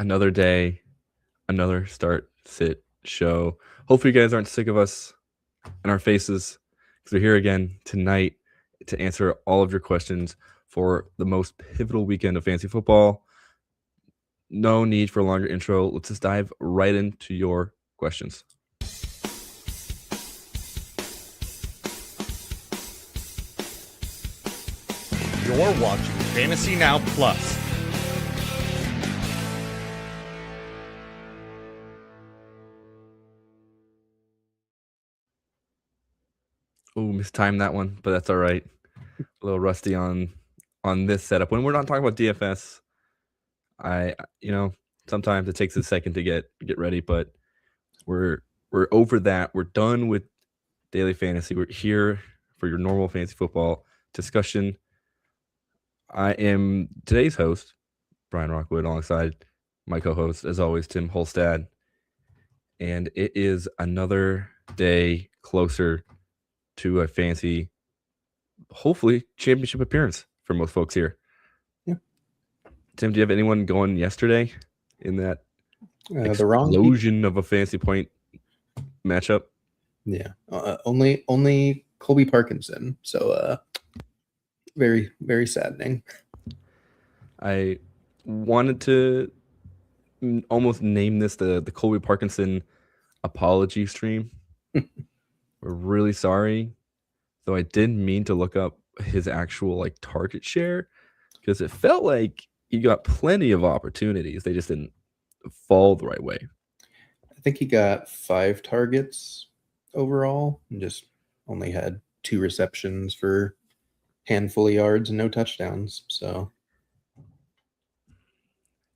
Another day, another start, sit, show. Hopefully, you guys aren't sick of us and our faces because we're here again tonight to answer all of your questions for the most pivotal weekend of fantasy football. No need for a longer intro. Let's just dive right into your questions. You're watching Fantasy Now Plus. Oh, mistimed that one, but that's all right. A little rusty on this setup. When we're not talking about DFS, sometimes it takes a second to get ready, but we're over that. We're done with daily fantasy. We're here for your normal fantasy football discussion. I am today's host, Brian Rockwood, alongside my co-host, as always, Tim Holstad. And it is another day closer to a fancy, hopefully, championship appearance for most folks here. Yeah. Tim, do you have anyone going yesterday in that the wrong explosion of a fantasy point matchup? Yeah, only Colby Parkinson. So very, very saddening. I wanted to almost name this the Colby Parkinson apology stream. We're really sorry, though I didn't mean to look up his actual target share because it felt like he got plenty of opportunities. They just didn't fall the right way. I think he got 5 targets overall and just only had 2 receptions for handful of yards and no touchdowns. So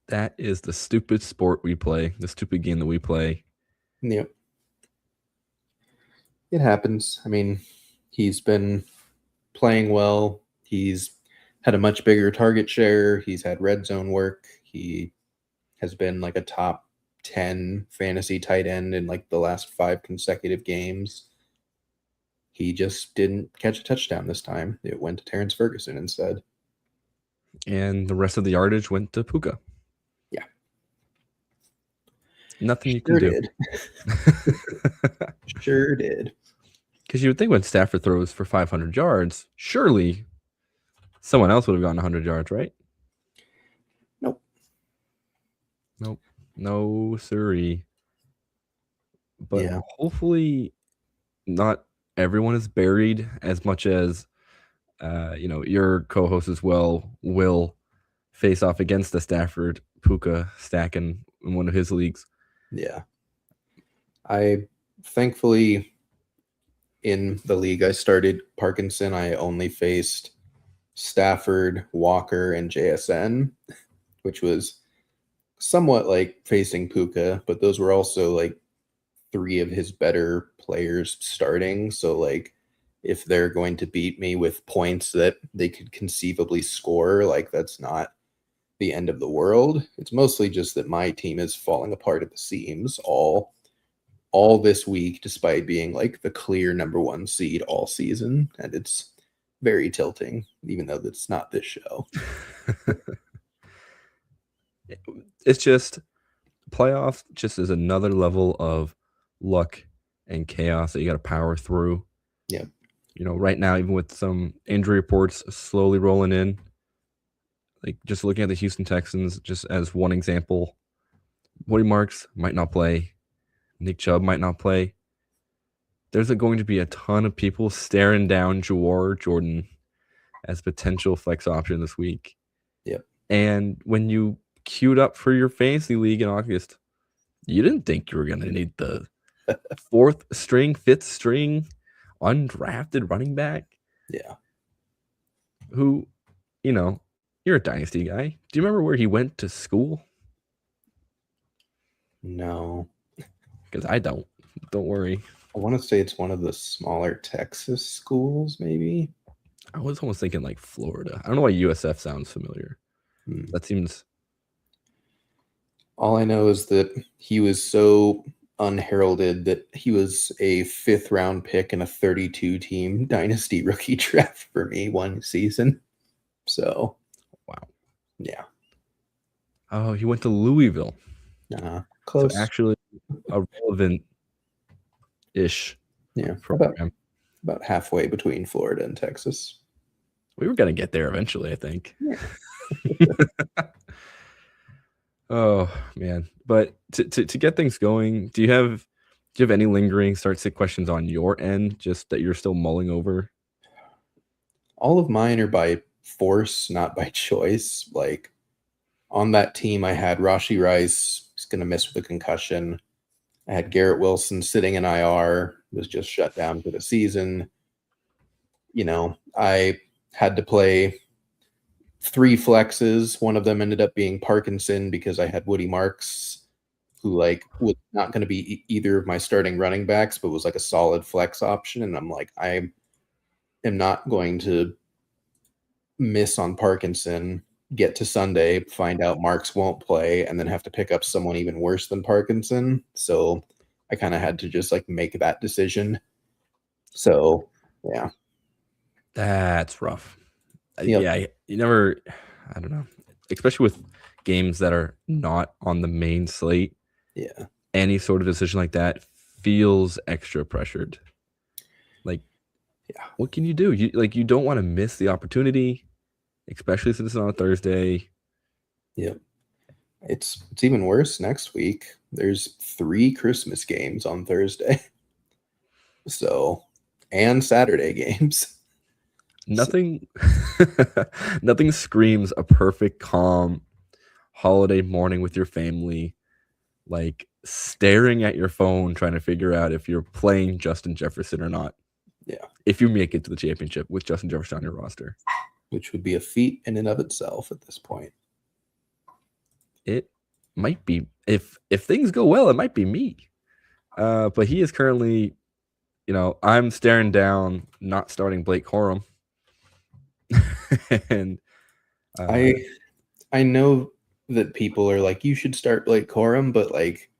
that is the stupid sport we play, the stupid game that we play. Yep. It happens. I mean, he's been playing well. He's had a much bigger target share. He's had red zone work. He has been like a top 10 fantasy tight end in the last 5 consecutive games. He just didn't catch a touchdown this time. It went to Terrence Ferguson instead. And the rest of the yardage went to Puka. Yeah. Nothing you can do. Sure did. Because you would think when Stafford throws for 500 yards, surely someone else would have gotten 100 yards, right? Nope. No, siree. But yeah. Hopefully not everyone is buried as much as, your co-host as well will face off against the Stafford Puka stack in one of his leagues. Yeah. I thankfully in the league I started Parkinson, I only faced Stafford, Walker, and JSN, which was somewhat like facing Puka, but those were also 3 of his better players starting. So if they're going to beat me with points that they could conceivably score, that's not the end of the world. It's mostly just that my team is falling apart at the seams all this week, despite being the clear number 1 seed all season. And it's very tilting, even though that's not this show. It's just playoffs just is another level of luck and chaos that you got to power through. Yeah. Right now, even with some injury reports slowly rolling in, just looking at the Houston Texans, just as one example, Woody Marks might not play. Nick Chubb might not play. There's going to be a ton of people staring down Jawar Jordan as potential flex option this week. Yep. And when you queued up for your fantasy league in August, you didn't think you were going to need the 4th string, 5th string, undrafted running back. Yeah. Who, you're a dynasty guy. Do you remember where he went to school? No. Because I don't. Don't worry. I want to say it's one of the smaller Texas schools, maybe. I was almost thinking Florida. I don't know why USF sounds familiar. That seems... All I know is that he was so unheralded that he was a 5th round pick in a 32-team dynasty rookie draft for me one season. So, wow. Yeah. Oh, he went to Louisville. So Close. actually a relevant-ish Yeah, program. about halfway between Florida and Texas. We were gonna get there eventually, I think. Yeah. Oh man. But to get things going, do you have any lingering start sit questions on your end, just that you're still mulling over? All of mine are by force, not by choice. Like on that team, I had Rashi Rice, he's going to miss with a concussion. I had Garrett Wilson sitting in IR, was just shut down for the season. I had to play three flexes. One of them ended up being Parkinson because I had Woody Marks, who like was not going to be either of my starting running backs, but was like a solid flex option. And I'm like, I am not going to miss on Parkinson, get to Sunday, find out Marks won't play, and then have to pick up someone even worse than Parkinson. So I kind of had to just like make that decision. So yeah, That's rough. yep, Yeah, you never, I don't know, especially with games that are not on the main slate. yeah, Any sort of decision like that feels extra pressured. Like, yeah, what can you do? You don't want to miss the opportunity, especially since it's on a Thursday. yep. It's even worse next week. There's three Christmas games on Thursday. So and Saturday games. So, Nothing, nothing screams a perfect calm holiday morning with your family, like staring at your phone trying to figure out if you're playing Justin Jefferson or not. yeah, If you make it to the championship with Justin Jefferson on your roster, which would be a feat in and of itself at this point. it might be, if things go well, it might be me. But he is currently, I'm staring down not starting Blake Corum, and uh, I I know that people are like, you should start Blake Corum, but like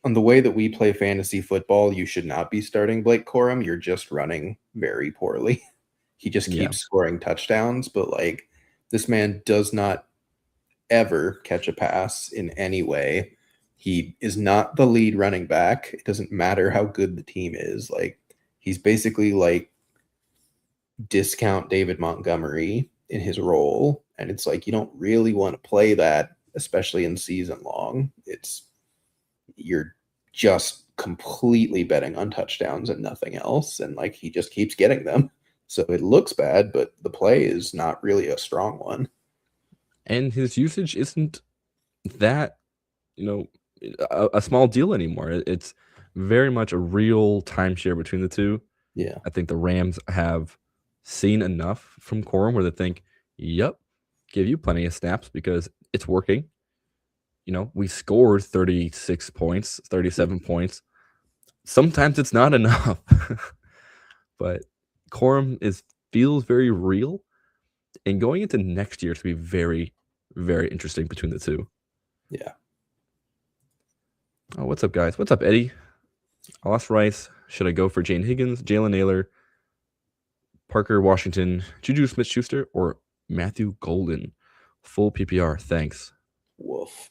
on the way that we play fantasy football, you should not be starting Blake Corum. You're just running very poorly. He just yeah, keeps scoring touchdowns, but like this man does not ever catch a pass in any way. He is not the lead running back. It doesn't matter how good the team is. Like he's basically like discount David Montgomery in his role. And it's like you don't really want to play that, especially in season long. You're just completely betting on touchdowns and nothing else. And like he just keeps getting them. So it looks bad, but the play is not really a strong one. and his usage isn't that, you know a small deal anymore. It's very much a real timeshare between the two. Yeah. I think the Rams have seen enough from Corum where they think, "Yep, give you plenty of snaps because it's working." We scored 36 points, 37 points. Sometimes it's not enough, but Corum is feels very real, and going into next year, it's gonna be very, very interesting between the two. Yeah. Oh, what's up, guys? What's up, Eddie? I lost Rice. Should I go for Jane Higgins, Jalen Naylor, Parker Washington, Juju Smith-Schuster, or Matthew Golden? Full PPR. Thanks. Woof.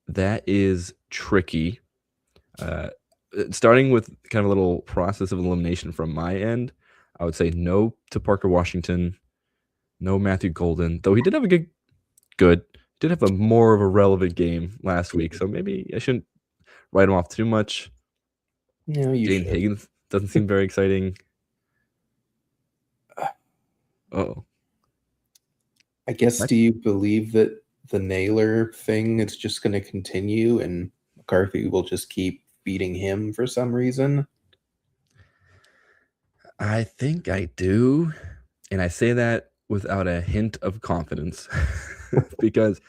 That is tricky. Uh, Starting with kind of a little process of elimination from my end, I would say no to Parker Washington, no Matthew Golden, though he did have a good, did have a more of a relevant game last week, so maybe I shouldn't write him off too much. No, you Jane should. Higgins doesn't seem very exciting. Oh, I guess, do you believe that the Naylor thing is just going to continue and McCarthy will just keep beating him for some reason? I think I do, and I say that without a hint of confidence, because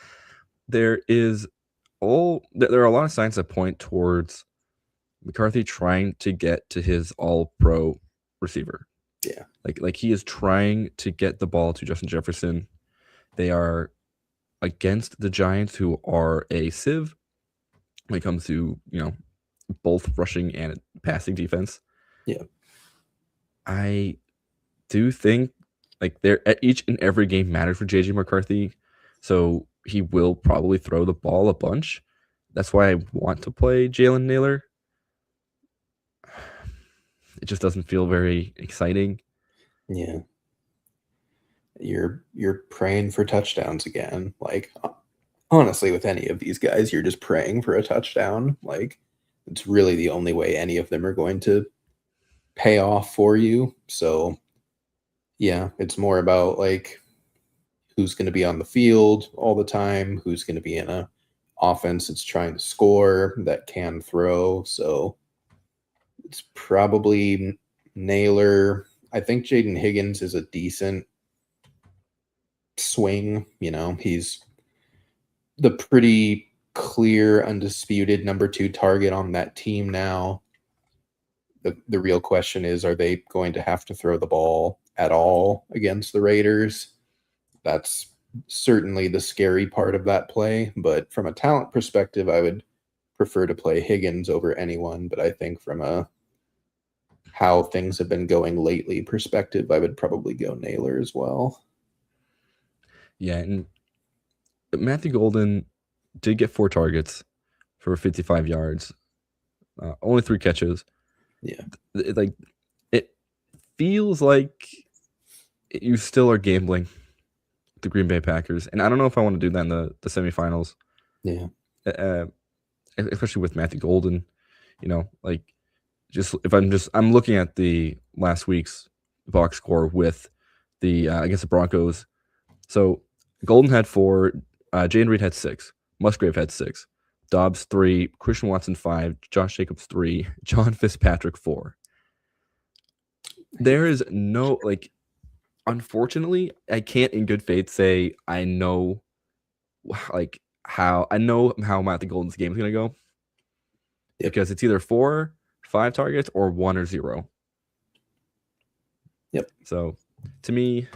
there are a lot of signs that point towards McCarthy trying to get to his all-pro receiver. Yeah. Like he is trying to get the ball to Justin Jefferson. They are against the Giants, who are a sieve when it comes to, both rushing and passing defense. Yeah. I do think like they're at each and every game matters for JJ McCarthy. So he will probably throw the ball a bunch. That's why I want to play Jalen Naylor. It just doesn't feel very exciting. Yeah. You're praying for touchdowns again. Like honestly, with any of these guys, you're just praying for a touchdown. Like it's really the only way any of them are going to pay off for you. So yeah, it's more about like who's going to be on the field all the time, who's going to be in a offense that's trying to score, that can throw. So it's probably Naylor. I think Jaden Higgins is a decent swing. He's the pretty clear, undisputed number two target on that team now. The real question is, are they going to have to throw the ball at all against the Raiders? That's certainly the scary part of that play. But from a talent perspective, I would prefer to play Higgins over anyone. But I think from a how things have been going lately perspective, I would probably go Naylor as well. Yeah, and Matthew Golden did get 4 targets for 55 yards, only 3 catches. Yeah. It feels like you still are gambling the Green Bay Packers, and I don't know if I want to do that in the semifinals. Yeah. Especially with Matthew Golden, like just if I'm looking at the last week's box score with the against the Broncos. So Golden had 4, Jane Reed had 6, Musgrave had 6, Dobbs 3, Christian Watson 5, Josh Jacobs 3, John Fitzpatrick 4. There is no unfortunately, I can't in good faith say I know how Matthew Golden's game is gonna go. Yep. Because it's either 4, 5 targets or 1 or 0. Yep. So to me,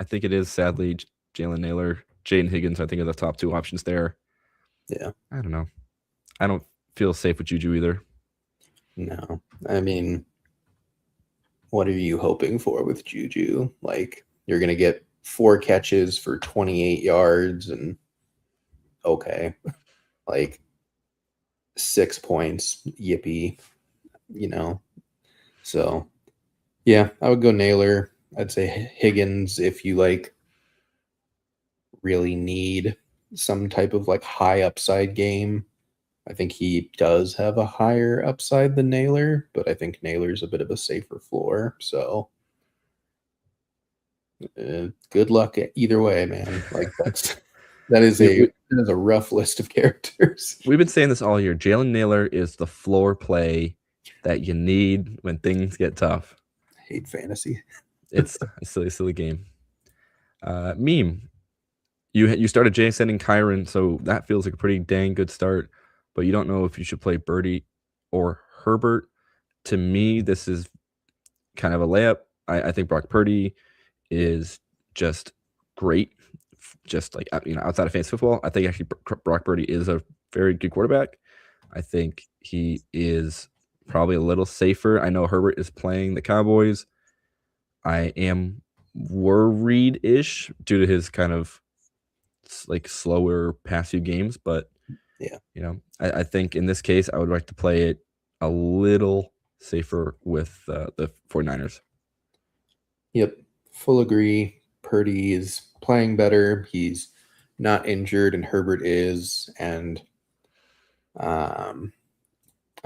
I think it is sadly Jalen Naylor, Jaden Higgins. I think are the top 2 options there. Yeah. I don't know. I don't feel safe with Juju either. No. I mean, what are you hoping for with Juju? Like, you're going to get 4 catches for 28 yards and okay. Like 6 points, yippee, So, yeah, I would go Naylor. I'd say Higgins if you like really need some type of like high upside game. I think he does have a higher upside than Naylor, but I think Naylor's a bit of a safer floor. So good luck either way, man. Like that is a rough list of characters. We've been saying this all year. Jalen Naylor is the floor play that you need when things get tough. I hate fantasy. It's a silly game. Meme. You started Jason and Kyron, so that feels like a pretty dang good start. But you don't know if you should play Birdie or Herbert. To me, this is kind of a layup. I think Brock Purdy is just great. Just like outside of fantasy football, I think actually Brock Purdy is a very good quarterback. I think he is probably a little safer. I know Herbert is playing the Cowboys. I am worried-ish due to his kind of like slower past few games, but yeah, I think in this case I would like to play it a little safer with the 49ers. Yep, full agree. Purdy is playing better. He's not injured, and Herbert is. And I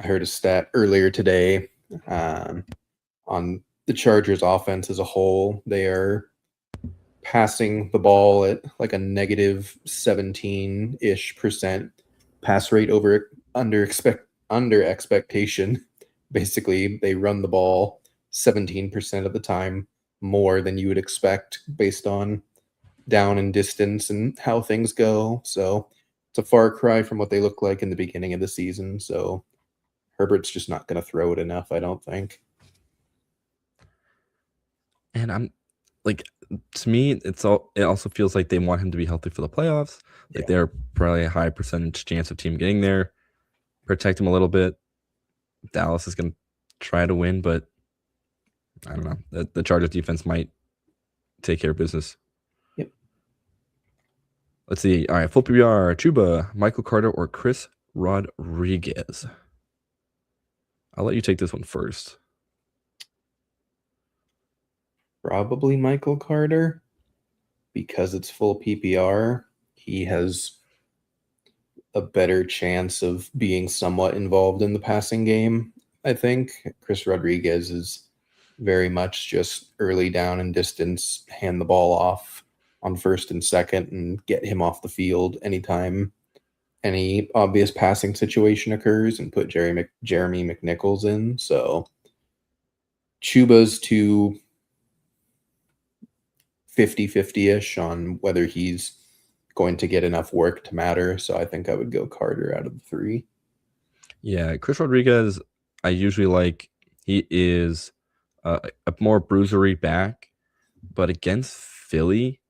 heard a stat earlier today on the Chargers offense as a whole. They are passing the ball at like a negative 17-ish% pass rate under expectation. Basically, they run the ball 17% of the time more than you would expect based on down and distance and how things go. So it's a far cry from what they look like in the beginning of the season. So Herbert's just not going to throw it enough, I don't think. And I'm like, to me, it also feels like they want him to be healthy for the playoffs. Like they're probably a high percentage chance of team getting there. Protect him a little bit. Dallas is going to try to win, but I don't know. The Chargers defense might take care of business. Yep. Let's see. All right, full PBR, Chuba, Michael Carter, or Chris Rodriguez. I'll let you take this one first. Probably Michael Carter because it's full PPR. He has a better chance of being somewhat involved in the passing game. I think Chris Rodriguez is very much just early down and distance, hand the ball off on first and second, and get him off the field anytime any obvious passing situation occurs, and put Jeremy McNichols in. So Chuba's to 50-50 ish on whether he's going to get enough work to matter. So I think I would go Carter out of the three. Yeah, Chris Rodriguez, I usually like. He is a more bruisery back, but against Philly,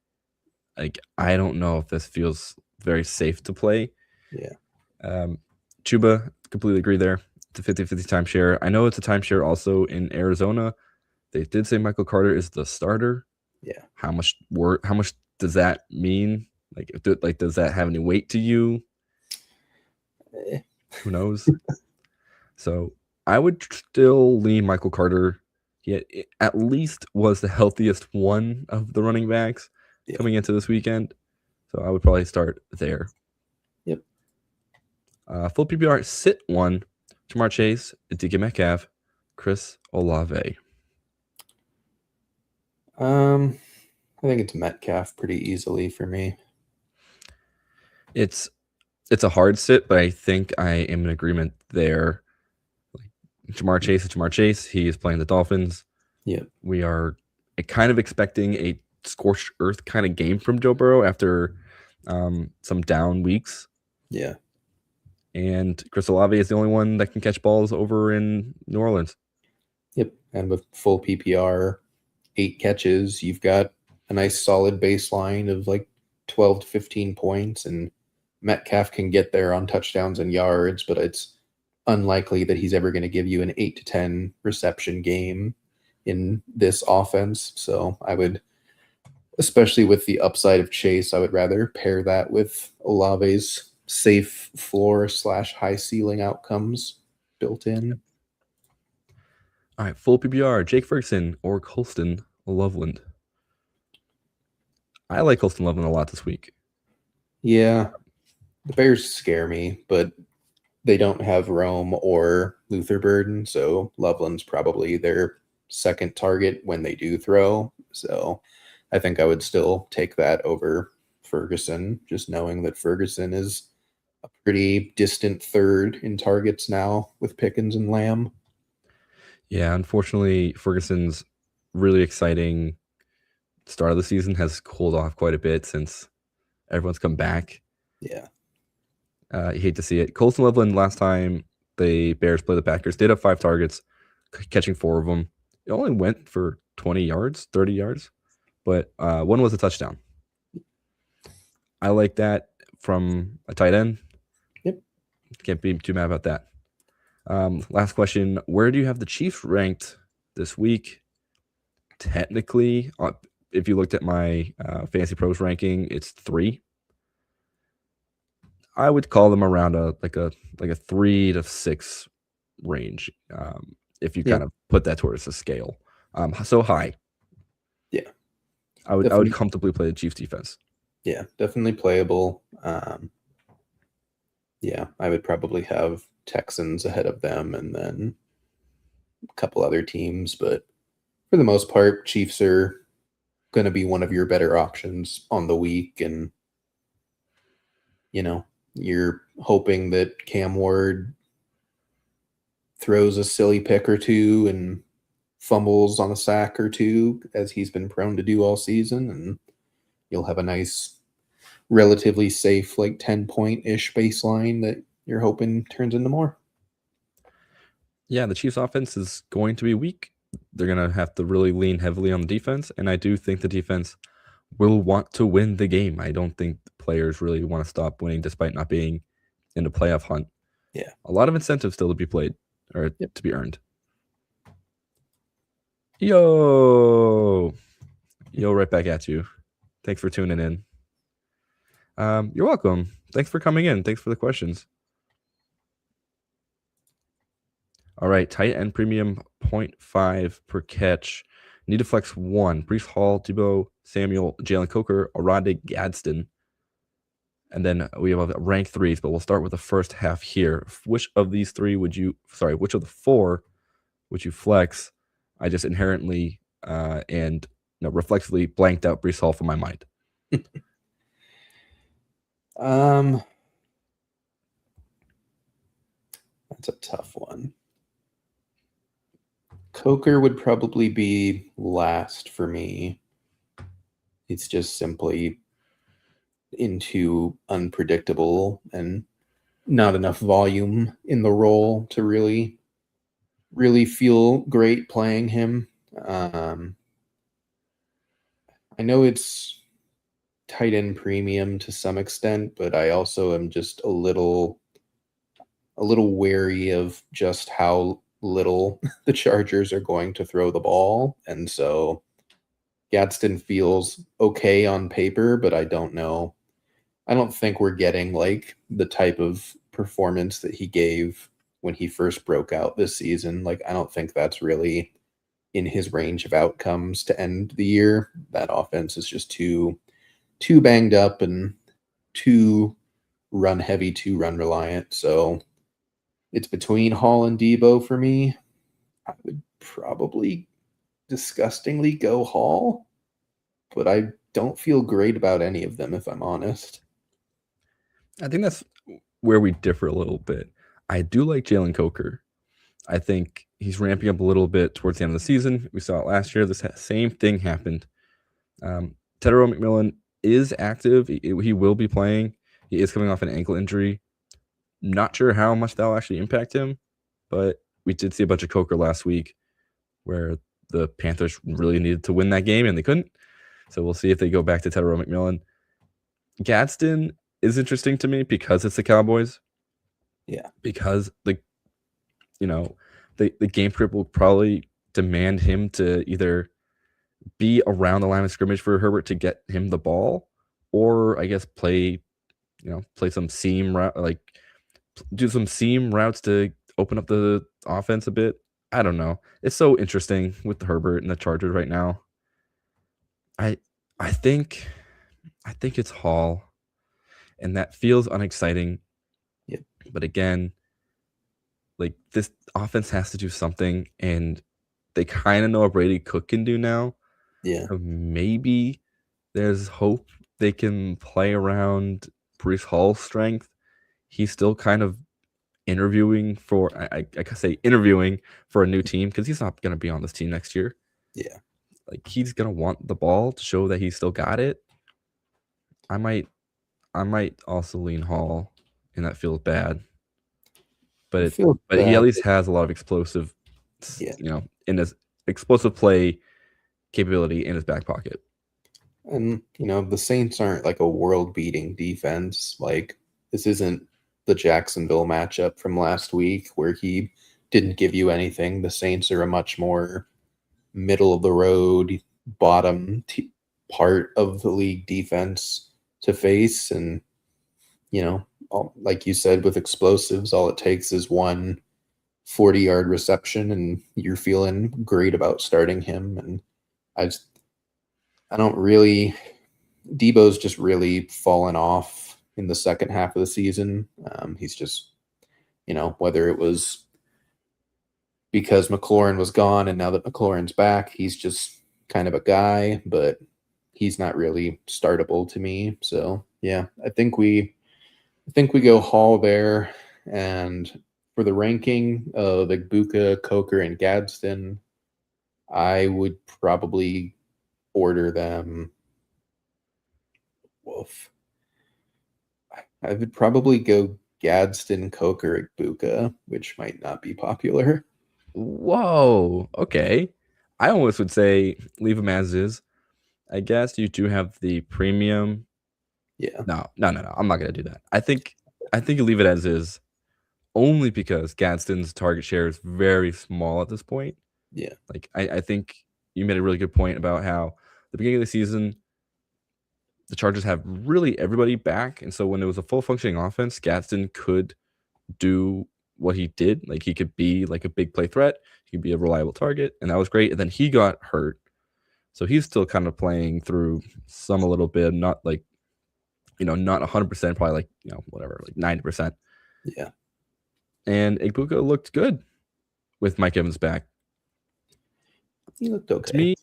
like I don't know if this feels very safe to play. Yeah. Chuba, completely agree there. It's a 50-50 timeshare. I know it's a timeshare also in Arizona. They did say Michael Carter is the starter. Yeah. How much work? How much does that mean? Like, does that have any weight to you? Eh, Who knows? So I would still lean Michael Carter. He at least was the healthiest one of the running backs Yeah. coming into this weekend. So I would probably start there. Yep. Full PPR, sit one, Jamar Chase, DK Metcalf, Chris Olave. I think it's Metcalf pretty easily for me. It's a hard sit, but I think I am in agreement there. Like, Jamar Chase is Jamar Chase. He is playing the Dolphins. Yep. We are kind of expecting a scorched earth kind of game from Joe Burrow after some down weeks. Yeah. And Chris Olave is the only one that can catch balls over in New Orleans. Yep. And with full PPR, 8 catches, you've got a nice solid baseline of like 12 to 15 points, and Metcalf can get there on touchdowns and yards, but it's unlikely that he's ever going to give you an 8 to 10 reception game in this offense. So I would, especially with the upside of Chase, I would rather pair that with Olave's safe floor / high ceiling outcomes built in. All right, full PPR, Jake Ferguson or Colston Loveland. I like Colston Loveland a lot this week. Yeah, the Bears scare me, but they don't have Rome or Luther Burden, so Loveland's probably their second target when they do throw. So I think I would still take that over Ferguson, just knowing that Ferguson is a pretty distant third in targets now with Pickens and Lamb. Yeah, unfortunately, Ferguson's really exciting start of the season has cooled off quite a bit since everyone's come back. Yeah. You hate to see it. Colston Loveland, last time the Bears played the Packers, did have 5 targets, catching 4 of them. It only went for 20 yards, 30 yards, but one was a touchdown. I like that from a tight end. Yep. Can't be too mad about that. Last question. Where do you have the Chiefs ranked this week? Technically, if you looked at my Fantasy Pros ranking, it's 3. I would call them around a 3 to 6 range. If you kind of put that towards a scale, so high. Yeah, I would comfortably play the Chiefs defense. Yeah, definitely playable. Yeah, I would probably have Texans ahead of them, and then a couple other teams, but for the most part, Chiefs are going to be one of your better options on the week, and you're hoping that Cam Ward throws a silly pick or two and fumbles on a sack or two, as he's been prone to do all season, and you'll have a nice, relatively safe, like 10-point-ish baseline that you're hoping turns into more. Yeah, the Chiefs offense is going to be weak. They're going to have to really lean heavily on the defense, and I do think the defense will want to win the game. I don't think the players really want to stop winning despite not being in the playoff hunt. Yeah. A lot of incentives still to be played or to be earned. Yo, right back at you. Thanks for tuning in. You're welcome. Thanks for coming in. Thanks for the questions. All right, tight end premium 0.5 per catch. Need to flex one. Brees Hall, Debo Samuel, Jalen Coker, Arade Gadsden. And then we have rank threes, but we'll start with the first half here. Which of these three would you, which of the four would you flex? I just inherently and reflexively blanked out Brees Hall from my mind. Um, that's a tough one. Coker would probably be last for me. It's just simply into unpredictable and not enough volume in the role to really feel great playing him. I know it's tight end premium to some extent, but I also am just a little wary of just how little the Chargers are going to throw the ball. And so Gadsden feels okay on paper, but I don't know. I don't think we're getting like the type of performance that he gave when he first broke out this season. Like, I don't think that's really in his range of outcomes to end the year. That offense is just too banged up and too run heavy, too run reliant. So it's between Hall and Debo for me. I would probably disgustingly go Hall, but I don't feel great about any of them, if I'm honest. I think that's where we differ a little bit. I do like Jalen Coker. I think he's ramping up a little bit towards the end of the season. We saw it last year. This same thing happened. Tedero McMillan is active. He will be playing. He is coming off an ankle injury. Not sure how much that'll actually impact him, but we did see a bunch of Coker last week where the Panthers really needed to win that game and they couldn't. So we'll see if they go back to Tedero McMillan. Gadsden is interesting to me because it's the Cowboys. Yeah. Because the game script will probably demand him to either be around the line of scrimmage for Herbert to get him the ball, or I guess play some seam route, like do some seam routes to open up the offense a bit. I don't know. It's so interesting with the Herbert and the Chargers right now. I I think it's Hall, and that feels unexciting. Yep. But again, like this offense has to do something, and they kind of know what Brady Cook can do now. Yeah. So maybe there's hope they can play around Brees Hall's strength. He's still kind of interviewing for I could say interviewing for a new team because he's not going to be on this team next year. Yeah. Like he's going to want the ball to show that he still got it. I might also lean Hall, and that feels bad. But he at least has a lot of explosive, Yeah. In his explosive play capability in his back pocket. And, the Saints aren't like a world-beating defense. Like, this isn't the Jacksonville matchup from last week where he didn't give you anything. The Saints are a much more middle-of-the-road, bottom part of the league defense to face. And, like you said, with explosives, all it takes is one 40-yard reception, and you're feeling great about starting him. And I don't really. Debo's just really fallen off in the second half of the season. He's just, whether it was because McLaurin was gone and now that McLaurin's back, he's just kind of a guy, but he's not really startable to me. So yeah, I think we go Hall there. And for the ranking of Igbuka, Coker, and Gadsden, I would probably order them. Wolf. I would probably go Gadsden, Coker, Igbuka, which might not be popular. Whoa. Okay. I almost would say leave him as is. I guess you do have the premium. Yeah. No. I'm not gonna do that. I think you leave it as is, only because Gadsden's target share is very small at this point. Yeah. Like I think you made a really good point about how the beginning of the season, the Chargers have really everybody back, and so when it was a full functioning offense, Gadsden could do what he did. Like he could be like a big play threat, he could be a reliable target, and that was great. And then he got hurt, so he's still kind of playing through some a little bit, not like not 100%, probably like whatever, like 90%. Yeah, And Igbuka looked good with Mike Evans back. he looked To okay. me,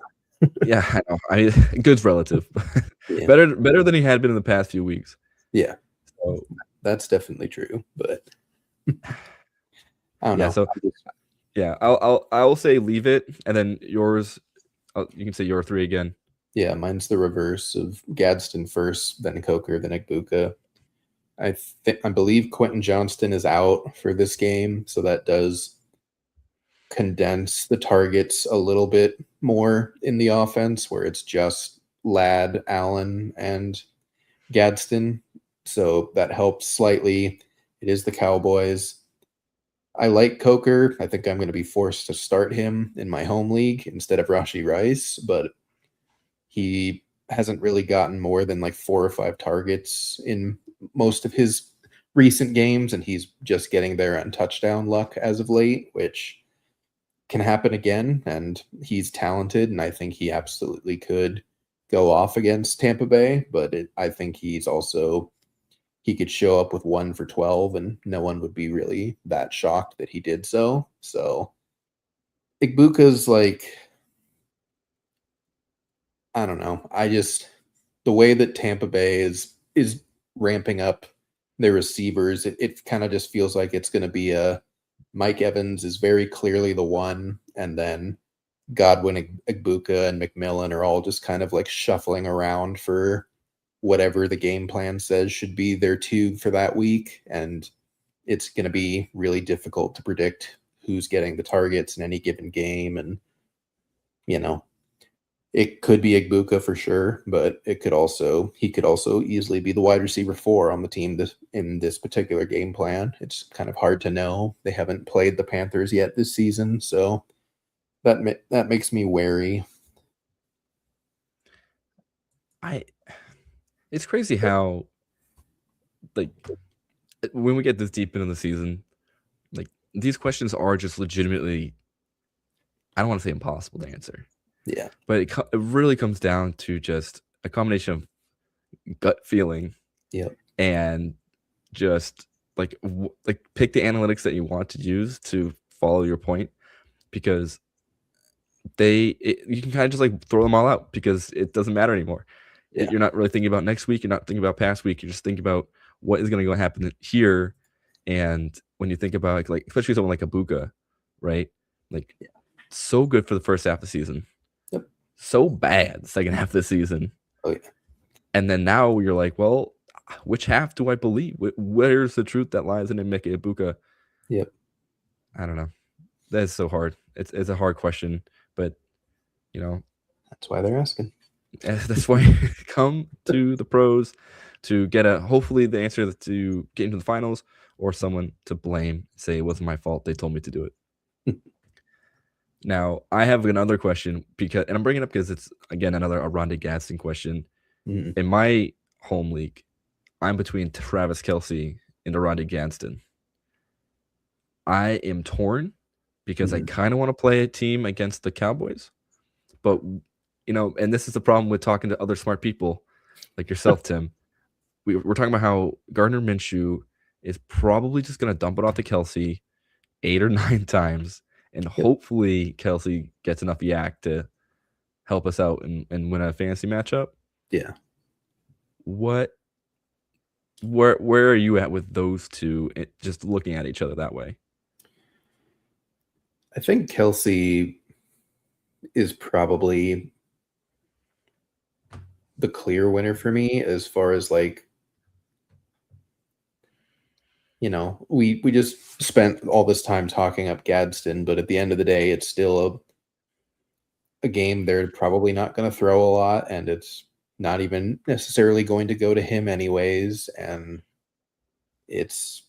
yeah, I know. I mean, good's relative. Yeah, better than he had been in the past few weeks. yeah, So that's definitely true. But I don't yeah, know. so yeah, I'll say leave it, and then yours. You can say your three again. Yeah, mine's the reverse of Gadsden first, then Coker, then Igbuka. I believe Quentin Johnston is out for this game, so that does condense the targets a little bit more in the offense, where it's just Ladd, Allen, and Gadsden. So that helps slightly. It is the Cowboys. I like Coker. I think I'm going to be forced to start him in my home league instead of Rashi Rice, but he hasn't really gotten more than like 4 or 5 targets in most of his recent games, and he's just getting there on touchdown luck as of late, which can happen again. And he's talented, and I think he absolutely could go off against Tampa Bay, but I think he could show up with 1 for 12 and no one would be really that shocked that he did so. So Igbuka's like, I don't know. The way that Tampa Bay is ramping up their receivers, it kind of just feels like it's going to be a Mike Evans is very clearly the one, and then Godwin, Igbuka, and McMillan are all just kind of like shuffling around for whatever the game plan says should be their two for that week, and it's going to be really difficult to predict who's getting the targets in any given game, and you know it could be Igbuka for sure, but he could also easily be the wide receiver 4 on the team in this particular game plan. It's kind of hard to know. They haven't played the Panthers yet this season, so that makes me wary. It's crazy how like when we get this deep into the season, like these questions are just legitimately, I don't want to say impossible to answer, Yeah, but it really comes down to just a combination of gut feeling yep, and just like pick the analytics that you want to use to follow your point, because you can kind of just like throw them all out because it doesn't matter anymore. yeah, You're not really thinking about next week. You're not thinking about past week. You're just thinking about what is going to go happen here. And when you think about like especially someone like Abuka, right? Like yeah. so good for the first half of the season, Yep. so bad the second half of the season, Oh yeah, and then now you're like, well, which half do I believe? Where's the truth that lies in Emeka Abuka? yep. I don't know. That is so hard. It's a hard question, but you know That's why they're asking. that's why you come to the pros to get hopefully the answer to get into the finals, or someone to blame, say it wasn't my fault, they told me to do it. Now I have another question, and I'm bringing it up because it's again another Rondé Gadsden question. Mm, In my home league, I'm between Travis Kelce and Rondé Gadsden. I am torn because I mm, kind of want to play a team against the Cowboys, but and this is the problem with talking to other smart people like yourself, Tim. We're talking about how Gardner Minshew is probably just going to dump it off to Kelce 8 or 9 times, and yep. hopefully Kelce gets enough yak to help us out and win a fantasy matchup. Yeah. What, where are you at with those two? Just looking at each other that way. I think Kelsey is probably the clear winner for me as far as like, we just spent all this time talking up Gadsden, but at the end of the day, it's still a game they're probably not going to throw a lot, and it's not even necessarily going to go to him anyways. And it's,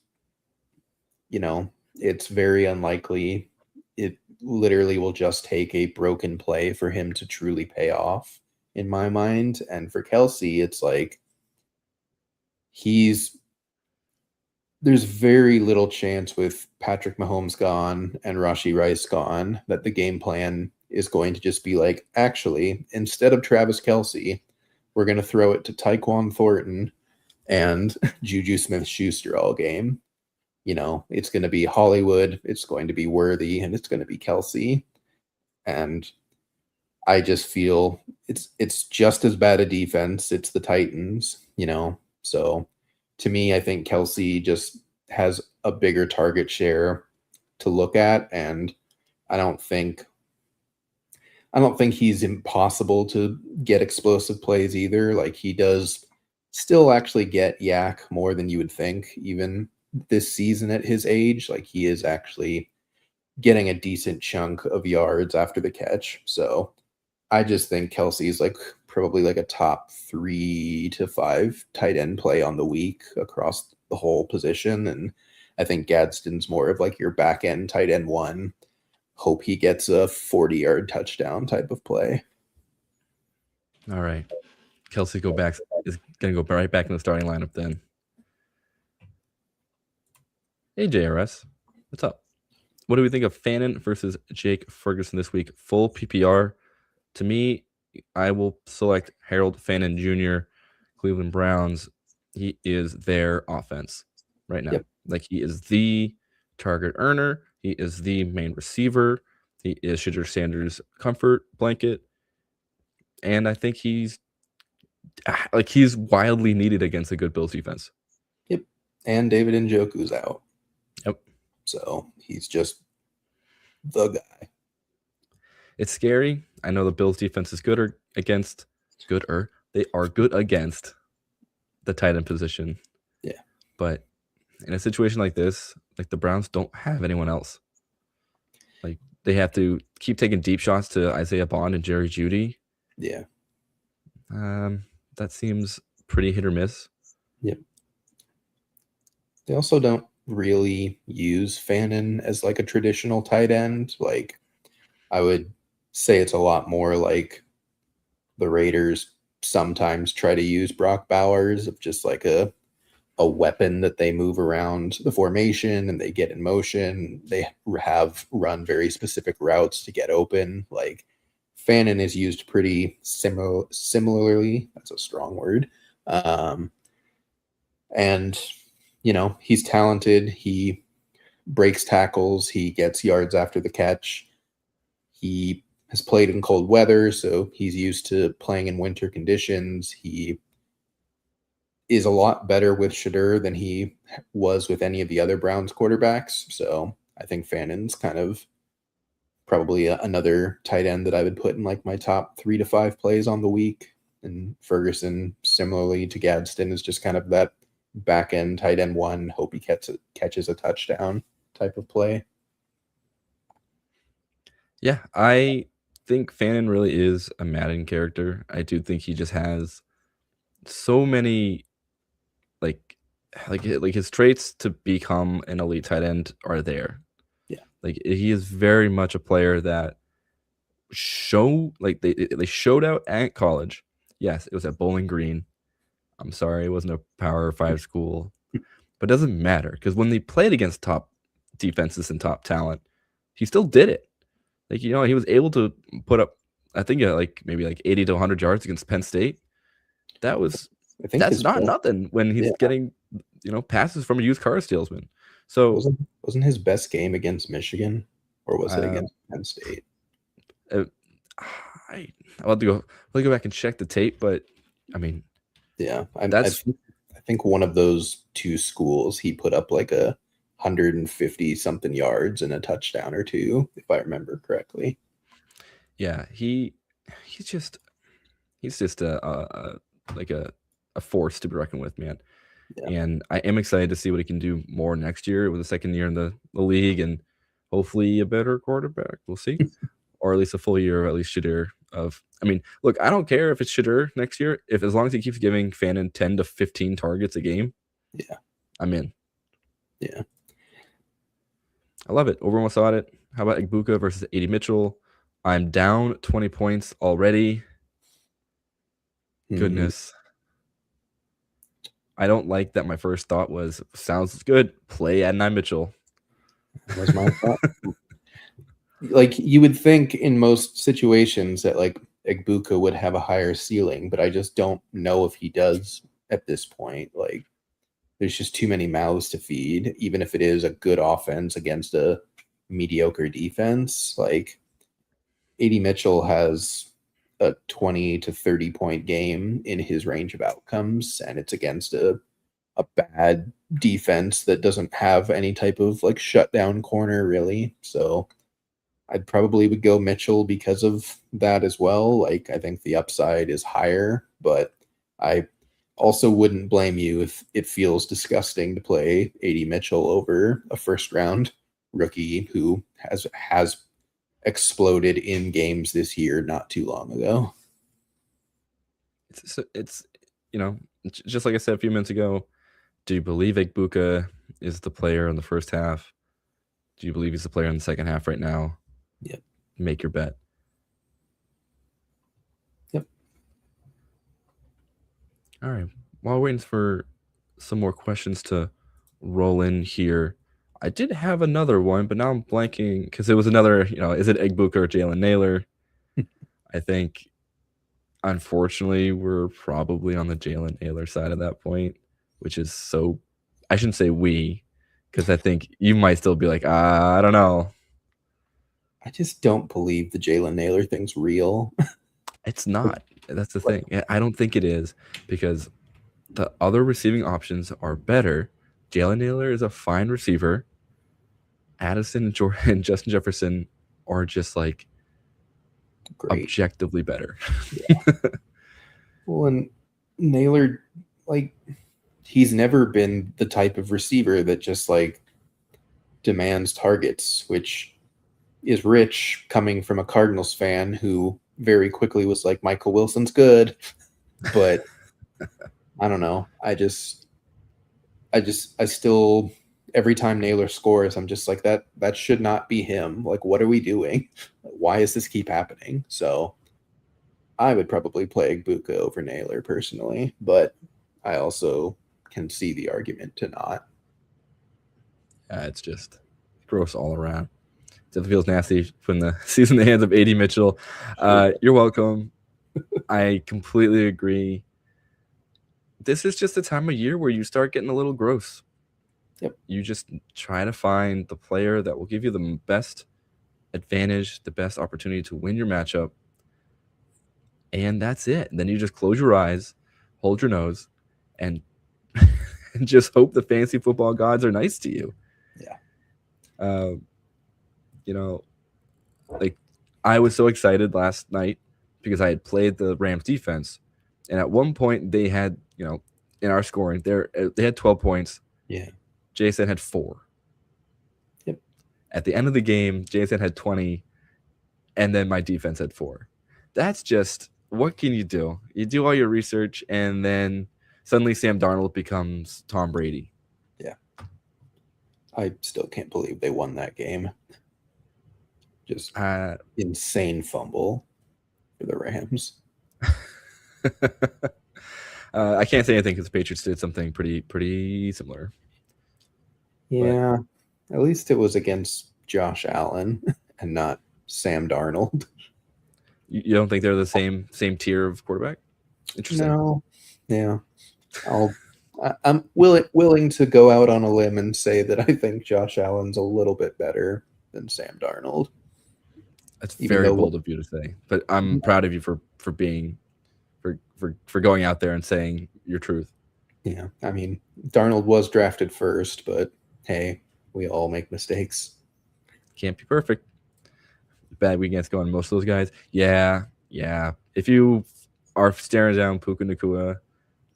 it's very unlikely. It literally will just take a broken play for him to truly pay off. in my mind. And for Kelsey, it's like he's there's very little chance with Patrick Mahomes gone and Rashi Rice gone that the game plan is going to just be like, actually, instead of Travis Kelsey, we're going to throw it to Tyquan Thornton and Juju Smith Schuster all game. It's going to be Hollywood, it's going to be Worthy, and it's going to be Kelsey. And I just feel it's just as bad a defense. It's the Titans. So to me, I think Kelsey just has a bigger target share to look at, and I don't think I don't think he's impossible to get explosive plays either. Like he does still actually get yak more than you would think, even this season at his age. Like he is actually getting a decent chunk of yards after the catch. So I just think Kelsey's like probably like a top 3 to 5 tight end play on the week across the whole position. And I think Gadsden's more of like your back end tight end one. Hope he gets a 40-yard touchdown type of play. All right. Kelsey is going to go right back in the starting lineup then. Hey, JRS. What's up? What do we think of Fannin versus Jake Ferguson this week? Full PPR. To me, I will select Harold Fannin Jr., Cleveland Browns. He is their offense right now. Yep. Like he is the target earner. He is the main receiver. He is Shadur Sanders' comfort blanket. And I think he's wildly needed against a good Bills defense. Yep. And David Njoku's out. Yep. So he's just the guy. It's scary. I know the Bills defense is gooder. They are good against the tight end position. Yeah. But in a situation like this, like the Browns don't have anyone else. Like they have to keep taking deep shots to Isaiah Bond and Jerry Jeudy. Yeah. That seems pretty hit or miss. Yep. They also don't really use Fannin as like a traditional tight end. Like I would say it's a lot more like the Raiders sometimes try to use Brock Bowers of just like a weapon that they move around the formation and they get in motion. They have run very specific routes to get open. Like Fannin is used pretty similarly. That's a strong word. And he's talented. He breaks tackles. He gets yards after the catch. He has played in cold weather, so he's used to playing in winter conditions. He is a lot better with Shadur than he was with any of the other Browns quarterbacks. So I think Fannin's kind of probably another tight end that I would put in like my top 3 to 5 plays on the week. And Ferguson, similarly to Gadsden, is just kind of that back end tight end one. Hope he catches a touchdown type of play. Yeah, I think Fannin really is a Madden character. I do think he just has so many like his traits to become an elite tight end are there. Yeah. Like he is very much a player that they showed out at college. Yes, it was at Bowling Green. I'm sorry, it wasn't a Power 5 school. But it doesn't matter because when they played against top defenses and top talent, he still did it. Like, he was able to put up, I think, maybe 80 to 100 yards against Penn State. That's not nothing when he's getting, passes from a used car salesman. So wasn't his best game against Michigan, or was it against Penn State? I'll have to go back and check the tape, but I mean, yeah, I think one of those 2 schools he put up like 150 something yards and a touchdown or 2, if I remember correctly. Yeah, he's just a force to be reckoned with, man. Yeah. And I am excited to see what he can do more next year with the second year in the league and hopefully a better quarterback. We'll see. Or at least a full year of at least Shadur look, I don't care if it's Shadur next year. As long as he keeps giving Fannin 10 to 15 targets a game, yeah, I'm in. Yeah. I love it. Everyone saw it. How about Igbuka versus A.D. Mitchell? I'm down 20 points already. Goodness. I don't like that my first thought was, sounds good, play Adonai Mitchell. Was my thought. Like, you would think in most situations that like Egbuka would have a higher ceiling, but I just don't know if he does at this point. Like, there's just too many mouths to feed, even if it is a good offense against a mediocre defense. Like, AD Mitchell has a 20 to 30 point game in his range of outcomes, and it's against a bad defense that doesn't have any type of like shutdown corner really. So I'd probably would go Mitchell because of that as well. Like, I think the upside is higher, but I also wouldn't blame you if it feels disgusting to play AD Mitchell over a first round rookie who has exploded in games this year not too long ago. It's just like I said a few minutes ago. Do you believe Egbuka is the player in the first half? Do you believe he's the player in the second half right now? Yep. Make your bet. Yep. All right. While waiting for some more questions to roll in here, I did have another one, but now I'm blanking because it was another, is it Egbuka or Jalen Naylor? I think, unfortunately, we're probably on the Jalen Naylor side at that point, which is so, I shouldn't say we, because I think you might still be like, I don't know. I just don't believe the Jalen Naylor thing's real. It's not. That's the thing. I don't think it is, because the other receiving options are better. Jalen Naylor is a fine receiver. Addison and Jordan and Justin Jefferson are just like Great. objectively better. Yeah. Well, and Naylor, like, he's never been the type of receiver that just like demands targets, which is rich coming from a Cardinals fan who very quickly was like, Michael Wilson's good. But I don't know. I still, every time Naylor scores, I'm just like, that should not be him. Like, what are we doing? Why does this keep happening? So I would probably play Egbuka over Naylor personally, but I also can see the argument to not. It's just gross all around. It feels nasty putting the season in the hands of AD Mitchell. You're welcome. I completely agree. This is just the time of year where you start getting a little gross. Yep. You just try to find the player that will give you the best advantage, the best opportunity to win your matchup. And that's it. And then you just close your eyes, hold your nose, and and just hope the fantasy football gods are nice to you. Yeah. Like, I was so excited last night because I had played the Rams defense, and at one point they had, in our scoring, they had 12 points. Yeah. Jason had 4. Yep. At the end of the game, Jason had 20, and then my defense had 4. That's just, what can you do? You do all your research, and then suddenly Sam Darnold becomes Tom Brady. Yeah. I still can't believe they won that game. Just insane fumble for the Rams. I can't say anything because the Patriots did something pretty similar. Yeah, at least it was against Josh Allen and not Sam Darnold. You don't think they're the same tier of quarterback? Interesting. No. Yeah. I'm willing to go out on a limb and say that I think Josh Allen's a little bit better than Sam Darnold. That's very bold of you to say, but I'm proud of you for being for going out there and saying your truth. Yeah, I mean, Darnold was drafted first, but hey, we all make mistakes. Can't be perfect. Bad weekends go on most of those guys. Yeah. If you are staring down Puka Nacua,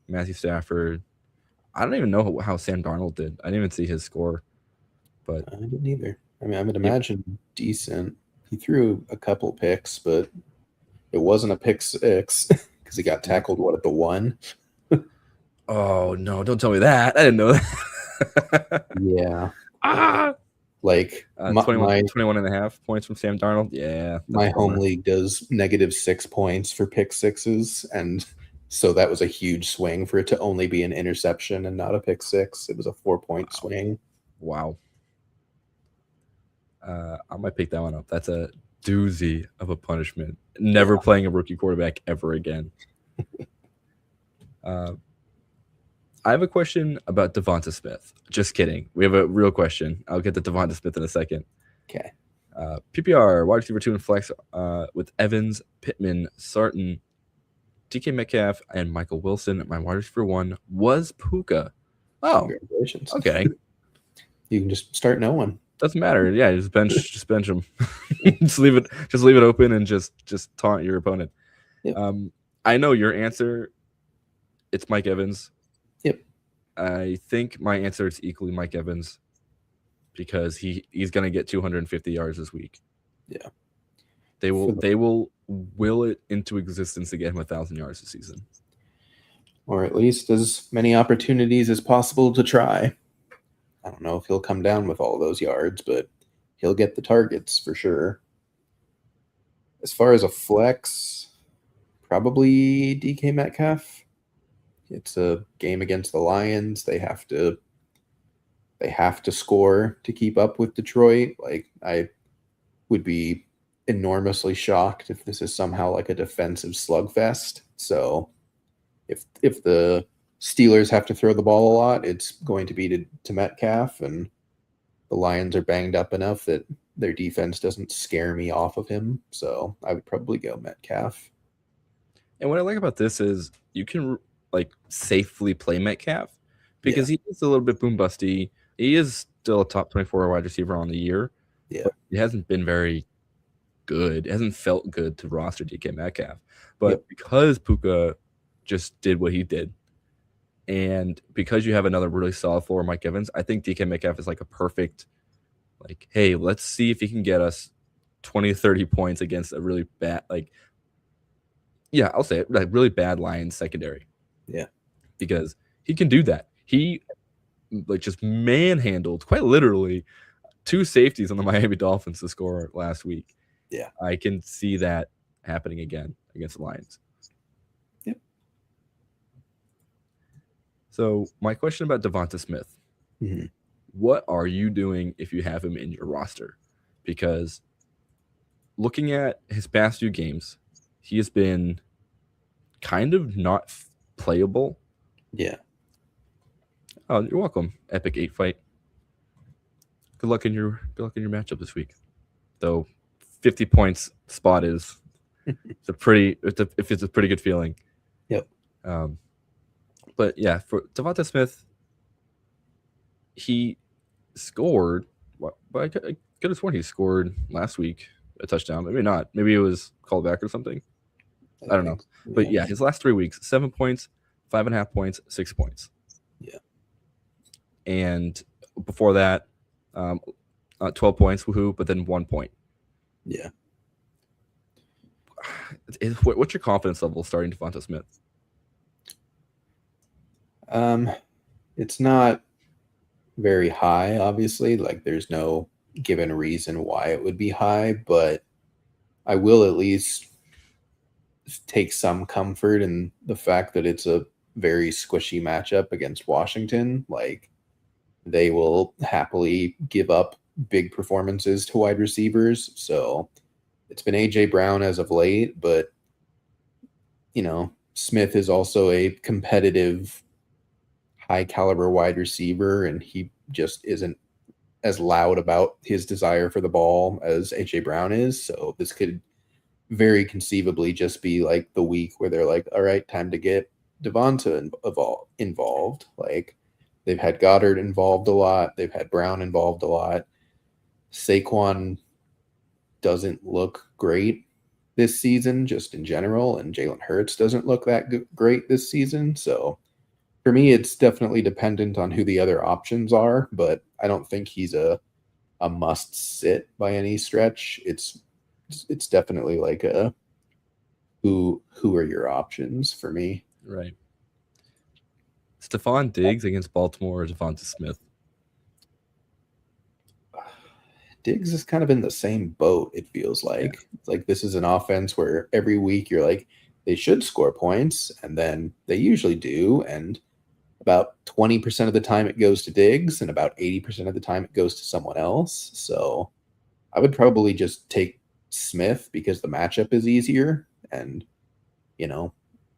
Matthew Stafford, I don't even know how Sam Darnold did. I didn't even see his score, but I didn't either. I mean, I would imagine decent. He threw a couple picks, but it wasn't a pick 6 because he got tackled at the 1. Oh no! Don't tell me that. I didn't know that. Yeah. Like 21 and a half points from Sam Darnold. Yeah. My home league does -6 points for pick 6s, and So that was a huge swing for it to only be an interception and not a pick six. It was a 4 point Wow. swing. Wow. I might pick that one up. That's a doozy of a punishment. Never Yeah. playing a rookie quarterback ever again. Uh, I have a question about Devonta Smith. Just kidding. We have a real question. I'll get to Devonta Smith in a second. Okay. PPR, wide receiver 2 and flex with Evans, Pittman, Sarton, DK Metcalf, and Michael Wilson. My wide receiver 1 was Puka. Oh, Congratulations. okay. You can just start no one. Doesn't matter. Yeah, just bench him. just leave it open and just taunt your opponent. Yep. I know your answer. It's Mike Evans. Yep. I think my answer is equally Mike Evans because he's going to get 250 yards this week. Yeah. They will will it into existence to get him 1,000 yards this season. Or at least as many opportunities as possible to try. I don't know if he'll come down with all those yards, but he'll get the targets for sure. As far as a flex, probably DK Metcalf. It's a game against the Lions. They have to score to keep up with Detroit. Like, I would be enormously shocked if this is somehow like a defensive slugfest. So if the Steelers have to throw the ball a lot, it's going to be to Metcalf, and the Lions are banged up enough that their defense doesn't scare me off of him. So I would probably go Metcalf. And what I like about this is you can like safely play Metcalf because he is a little bit boom busty. He is still a top 24 wide receiver on the year. Yeah. But it hasn't been very good. It hasn't felt good to roster DK Metcalf. But because Puka just did what he did, and because you have another really solid floor, Mike Evans, I think DK Metcalf is like a perfect, like, hey, let's see if he can get us 20, 30 points against a really bad, like, yeah, I'll say it, like really bad Lions secondary. Yeah. Because he can do that. He like just manhandled, quite literally, 2 safeties on the Miami Dolphins to score last week. Yeah. I can see that happening again against the Lions. Yep. So my question about Devonta Smith, what are you doing if you have him in your roster? Because looking at his past few games, he has been kind of not playable. Yeah. Oh, you're welcome. Epic 8 fight. Good luck in your matchup this week. Though 50 points spot is it's a pretty good feeling. Yep. But yeah, for Devonta Smith, he scored. But I could have sworn he scored last week a touchdown. Maybe not. Maybe it was called back or something. I don't know. But yeah, his last 3 weeks: 7 points, 5.5 points, 6 points. Yeah. And before that, 12 points, woohoo! But then 1 point. Yeah. What's your confidence level starting Devonta Smith? It's not very high, obviously. Like, there's no given reason why it would be high, but I will at least take some comfort in the fact that it's a very squishy matchup against Washington. Like, they will happily give up big performances to wide receivers. So it's been AJ Brown as of late, but Smith is also a competitive, high caliber wide receiver, and he just isn't as loud about his desire for the ball as AJ Brown is. So this could very conceivably just be like the week where they're like, all right, time to get Devonta involved. Like, they've had Goddard involved a lot. They've had Brown involved a lot. Saquon doesn't look great this season, just in general, and Jalen Hurts doesn't look that great this season. So for me, it's definitely dependent on who the other options are, but I don't think he's a must sit by any stretch. It's definitely like a who are your options for me. Right. Stephon Diggs against Baltimore or Devonta Smith? Diggs is kind of in the same boat, it feels like. It's like this is an offense where every week you're like, they should score points, and then they usually do. And about 20% of the time it goes to Diggs, and about 80% of the time it goes to someone else. So I would probably just take Smith because the matchup is easier. And, you know,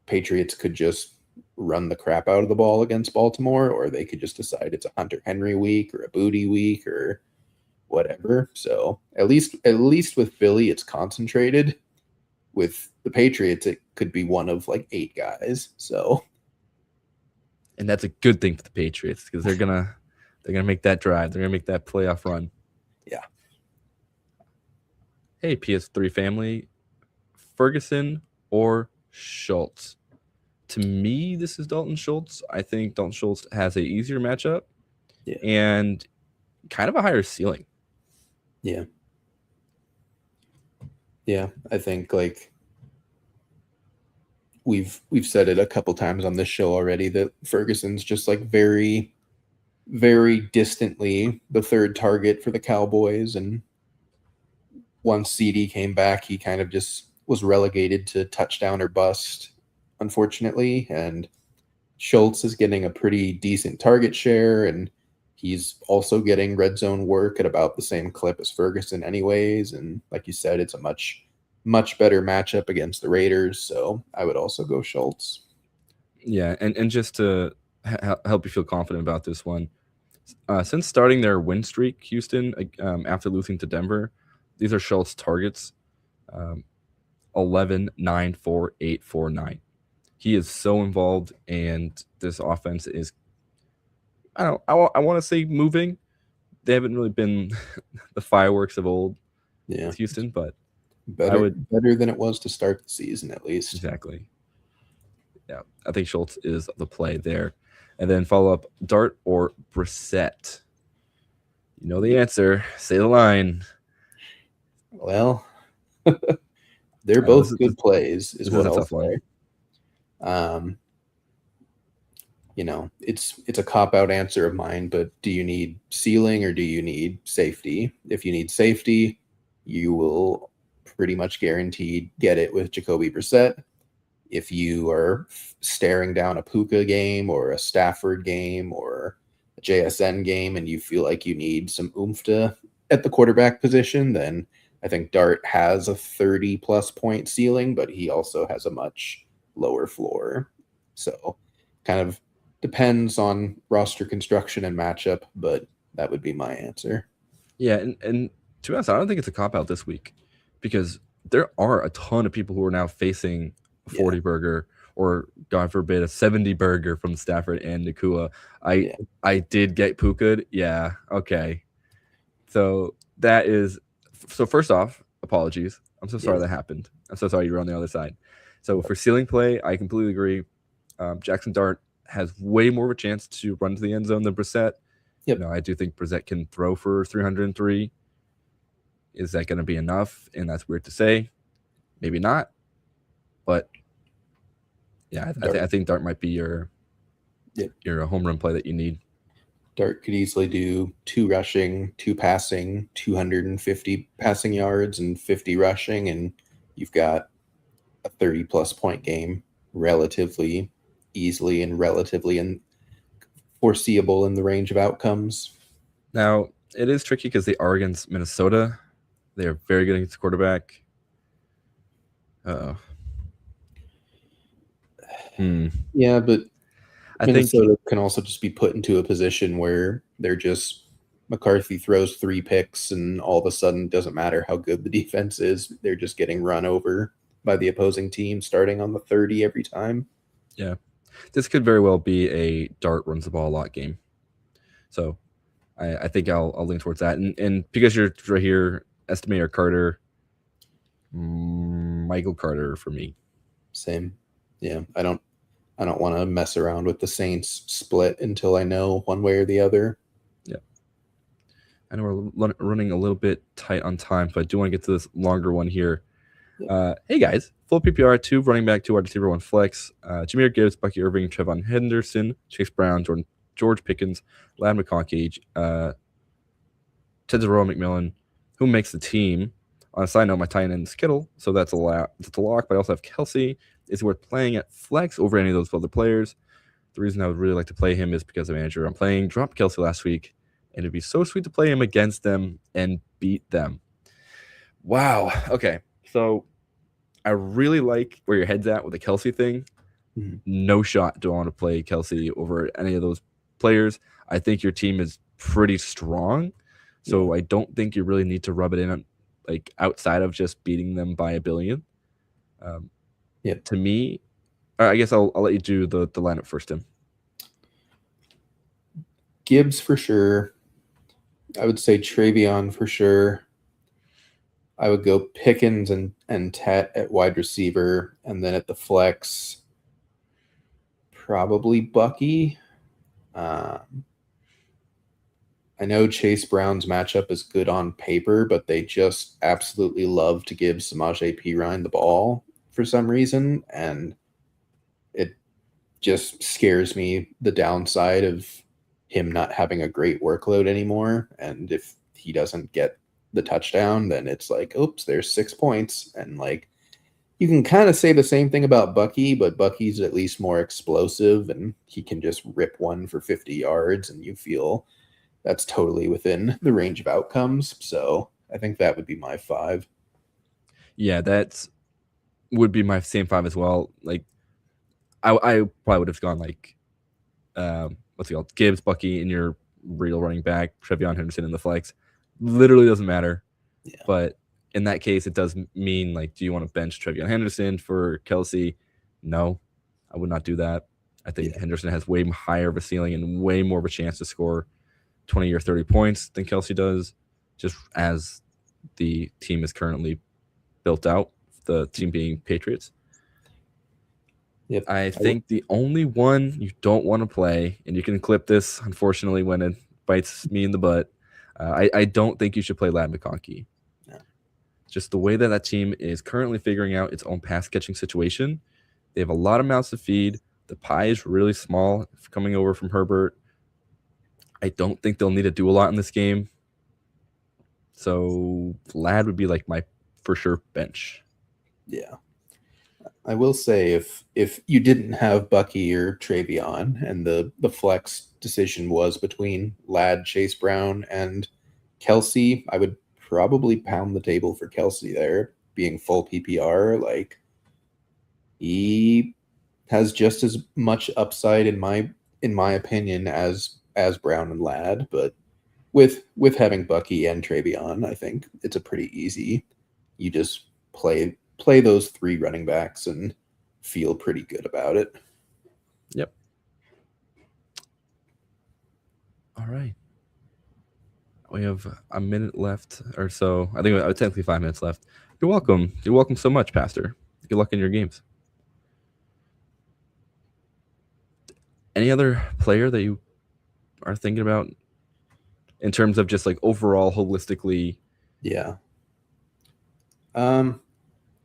Patriots could just run the crap out of the ball against Baltimore, or they could just decide it's a Hunter Henry week or a Booty week or whatever. So at least with Philly, it's concentrated. With the Patriots, it could be one of like 8 guys. So And that's a good thing for the Patriots because they're gonna make that drive. They're gonna make that playoff run. yeah, Hey, PS3 family, Ferguson or Schultz? To me, this is Dalton Schultz. I think Dalton Schultz has a easier matchup yeah, and kind of a higher ceiling. yeah, yeah. I think like we've said it a couple times on this show already that Ferguson's just like very, very distantly the third target for the Cowboys. And once CD came back, he kind of just was relegated to touchdown or bust, unfortunately. And Schultz is getting a pretty decent target share, and he's also getting red zone work at about the same clip as Ferguson, anyways. And like you said, it's a much, much better matchup against the Raiders. So I would also go Schultz. Yeah, and just to help you feel confident about this one, since starting their win streak, Houston, after losing to Denver, these are Schultz targets: um, 11, 9, 4, 8, 4, 9. He is so involved, and this offense is, I don't I want to say moving. They haven't really been the fireworks of old Yeah, with Houston, but I better would better than it was to start the season, at least. exactly. Yeah, I think Schultz is the play there. And then follow up Dart or Brissett. You know the answer. Say the line. Well, they're Oh, both good plays, is this is what a I'll tough one. say. Um, it's a cop out answer of mine, but do you need ceiling or do you need safety? If you need safety, you will pretty much guaranteed get it with Jacoby Brissett. If you are staring down a Puka game or a Stafford game or a JSN game and you feel like you need some oomph at the quarterback position, then I think Dart has a 30+ point ceiling, but he also has a much lower floor. So kind of depends on roster construction and matchup, but that would be my answer. Yeah, and to be honest, I don't think it's a cop out this week because there are a ton of people who are now facing a Yeah. 40 burger or God forbid a 70 burger from Stafford and Nakua. Yeah. I did get Puka. Yeah, okay. So that is so first off, apologies. I'm so sorry Yeah. that happened. I'm so sorry you were on the other side. So for ceiling play, I completely agree. Jackson Dart has way more of a chance to run to the end zone than Brissett. Yep. I do think Brissett can throw for 303. Is that going to be enough? And that's weird to say. Maybe not. But yeah, I think Dart might be your home run play that you need. Dart could easily do 2 rushing, 2 passing, 250 passing yards, and 50 rushing, and you've got a 30+ point game relatively easily and relatively foreseeable in the range of outcomes. Now, it is tricky because they are against Minnesota. They are very good against the quarterback. Yeah, but I Minnesota think can also just be put into a position where they're just McCarthy throws 3 picks and all of a sudden it doesn't matter how good the defense is. They're just getting run over by the opposing team starting on the 30 every time. yeah, this could very well be a Dart runs the ball a lot game. So I think I'll lean towards that. And because you're right here, estimator Carter, Michael Carter for me. Same. Yeah, I don't want to mess around with the Saints split until I know one way or the other. Yeah. I know we're running a little bit tight on time, but I do want to get to this longer one here. Hey guys, full PPR, 2 running back, 2 wide receiver, 1 flex. Jameer Gibbs, Bucky Irving, Trevon Henderson, Chase Brown, George Pickens, Lad McConkey, Tedros McMillan, who makes the team. On a side note, my tight end is Kittle, so that's a lock. But I also have Kelsey, is it worth playing at flex over any of those other players? The reason I would really like to play him is because the manager I'm playing dropped Kelsey last week, and it'd be so sweet to play him against them and beat them. Wow. Okay. So I really like where your head's at with the Kelsey thing. Mhm. No shot do I want to play Kelsey over any of those players. I think your team is pretty strong. So I don't think you really need to rub it in on, like, outside of just beating them by a billion. Um, Yep. To me, I guess I'll let you do the lineup first, Tim. Gibbs for sure. I would say Travion for sure. I would go Pickens and Tet at wide receiver, and then at the flex, probably Bucky. I know Chase Brown's matchup is good on paper, but they just absolutely love to give Samaje Perine the ball for some reason, and it just scares me the downside of him not having a great workload anymore. And if he doesn't get the touchdown, then it's like, oops, there's 6 points. And like, you can kind of say the same thing about Bucky, but Bucky's at least more explosive and he can just rip one for 50 yards and you feel that's totally within the range of outcomes. So I think that would be my 5. Yeah, that's would be my same 5 as well. Like, I probably would have gone like, what's it called? Gibbs, Bucky, and your real running back, Trevion Henderson in the flex. Literally doesn't matter. Yeah. But in that case, it does mean, like, do you want to bench Trevion Henderson for Kelsey? No, I would not do that. I think Yeah. Henderson has way higher of a ceiling and way more of a chance to score 20 or 30 points than Kelsey does, just as the team is currently built out, the team being Patriots. Yep. I think the only one you don't want to play, and you can clip this, unfortunately, when it bites me in the butt, I don't think you should play Lad McConkey. No. Just the way that that team is currently figuring out its own pass catching situation. They have a lot of mouths to feed. The pie is really small coming over from Herbert. I don't think they'll need to do a lot in this game. So Lad would be like my for sure bench. Yeah. I will say if you didn't have Bucky or Travion and the flex decision was between Ladd, Chase Brown, and Kelsey, I would probably pound the table for Kelsey there, being full PPR. Like he has just as much upside in my opinion as Brown and Ladd, but with having Bucky and Travion, I think it's a pretty easy. You just play those 3 running backs and feel pretty good about it. Yep. All right. We have a minute left or so. I think technically 5 minutes left. You're welcome. You're welcome so much, Pastor. Good luck in your games. Any other player that you are thinking about in terms of just like overall holistically? Yeah.